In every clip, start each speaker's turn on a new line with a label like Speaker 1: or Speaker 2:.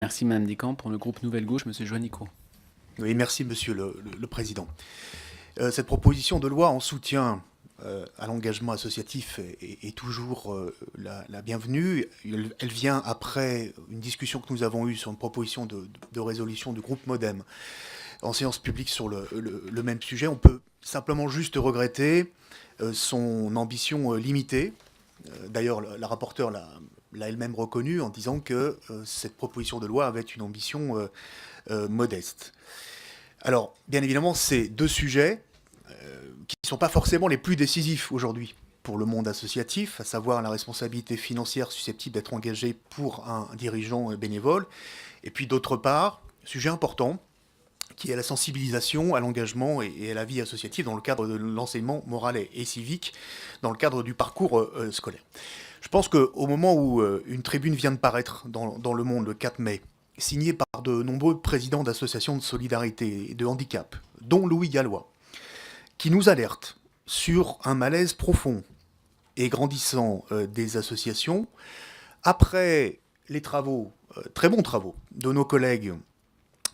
Speaker 1: Merci Madame Descamps. Pour le groupe Nouvelle Gauche, Monsieur Juanico.
Speaker 2: Oui, merci Monsieur le Président. Cette proposition de loi en soutien à l'engagement associatif est toujours la bienvenue. Elle vient après une discussion que nous avons eue sur une proposition de résolution du groupe MoDem en séance publique sur le même sujet. On peut simplement juste regretter son ambition limitée. D'ailleurs, la rapporteure l'a elle-même reconnu en disant que cette proposition de loi avait une ambition modeste. Alors, bien évidemment, c'est deux sujets qui ne sont pas forcément les plus décisifs aujourd'hui pour le monde associatif, à savoir la responsabilité financière susceptible d'être engagée pour un dirigeant bénévole, et puis d'autre part, sujet important, qui est la sensibilisation à l'engagement et à la vie associative dans le cadre de l'enseignement moral et civique, dans le cadre du parcours scolaire. Je pense qu'au moment où une tribune vient de paraître dans Le Monde le 4 mai, signée par de nombreux présidents d'associations de solidarité et de handicap, dont Louis Gallois, qui nous alerte sur un malaise profond et grandissant des associations, après les travaux, très bons travaux, de nos collègues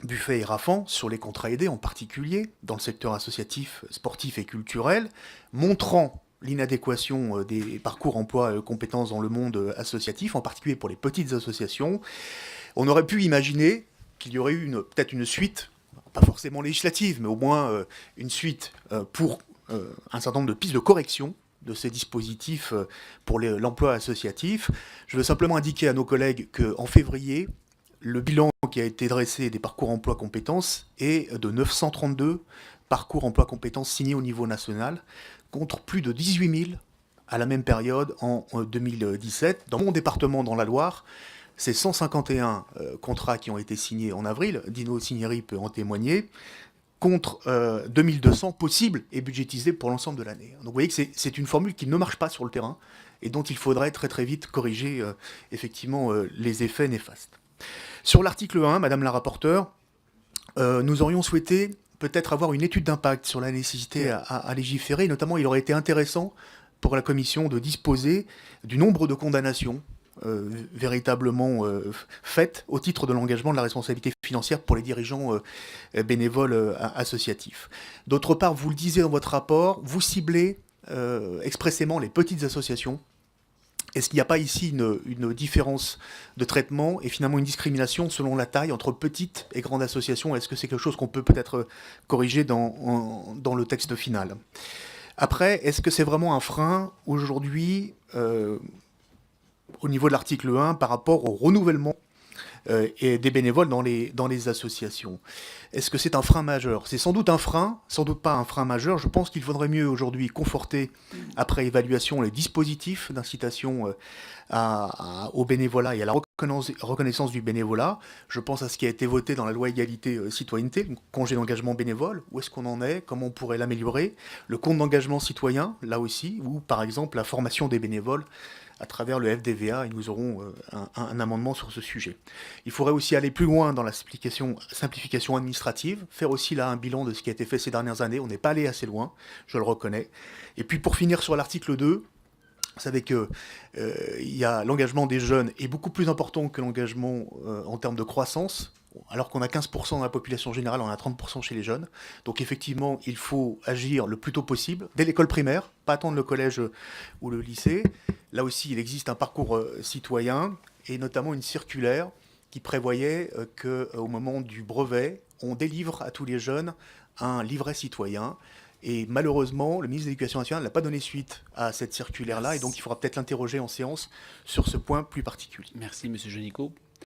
Speaker 2: Buffet et Raffan sur les contrats aidés en particulier, dans le secteur associatif, sportif et culturel, montrant l'inadéquation des parcours emploi compétences dans le monde associatif, en particulier pour les petites associations, on aurait pu imaginer qu'il y aurait eu peut-être une suite, pas forcément législative, mais au moins une suite pour un certain nombre de pistes de correction de ces dispositifs pour l'emploi associatif. Je veux simplement indiquer à nos collègues qu'en février, le bilan qui a été dressé des parcours emploi compétences est de 932 parcours emploi compétences signés au niveau national, contre plus de 18 000 à la même période en 2017. Dans mon département, dans la Loire, c'est 151 contrats qui ont été signés en avril, Dino Cinieri peut en témoigner, contre 2200 possibles et budgétisés pour l'ensemble de l'année. Donc vous voyez que c'est une formule qui ne marche pas sur le terrain et dont il faudrait très très vite corriger effectivement les effets néfastes. Sur l'article 1, Madame la rapporteure, nous aurions souhaité peut-être avoir une étude d'impact sur la nécessité à légiférer. Notamment, il aurait été intéressant pour la Commission de disposer du nombre de condamnations véritablement faites au titre de l'engagement de la responsabilité financière pour les dirigeants bénévoles associatifs. D'autre part, vous le disiez dans votre rapport, vous ciblez expressément les petites associations. Est-ce qu'il n'y a pas ici une différence de traitement et finalement une discrimination selon la taille entre petites et grandes associations? Est-ce que c'est quelque chose qu'on peut peut-être corriger dans le texte final? Après, est-ce que c'est vraiment un frein aujourd'hui au niveau de l'article 1 par rapport au renouvellement et des bénévoles dans les associations? Est-ce que c'est un frein majeur? C'est sans doute un frein, sans doute pas un frein majeur. Je pense qu'il faudrait mieux aujourd'hui conforter, après évaluation, les dispositifs d'incitation au bénévolat et à la reconnaissance du bénévolat. Je pense à ce qui a été voté dans la loi égalité citoyenneté, le congé d'engagement bénévole. Où est-ce qu'on en est? Comment on pourrait l'améliorer? Le compte d'engagement citoyen, là aussi, ou par exemple la formation des bénévoles à travers le FDVA, et nous aurons un amendement sur ce sujet. Il faudrait aussi aller plus loin dans la simplification administrative, faire aussi là un bilan de ce qui a été fait ces dernières années. On n'est pas allé assez loin, je le reconnais. Et puis pour finir sur l'article 2, vous savez que l'engagement des jeunes est beaucoup plus important que l'engagement en termes de croissance. Alors qu'on a 15% dans la population générale, on a 30% chez les jeunes. Donc effectivement, il faut agir le plus tôt possible, dès l'école primaire, pas attendre le collège ou le lycée. Là aussi, il existe un parcours citoyen, et notamment une circulaire qui prévoyait qu'au moment du brevet, on délivre à tous les jeunes un livret citoyen. Et malheureusement, le ministre de l'Éducation nationale n'a pas donné suite à cette circulaire-là, et donc il faudra peut-être l'interroger en séance sur ce point plus particulier.
Speaker 1: Merci Monsieur Juanico.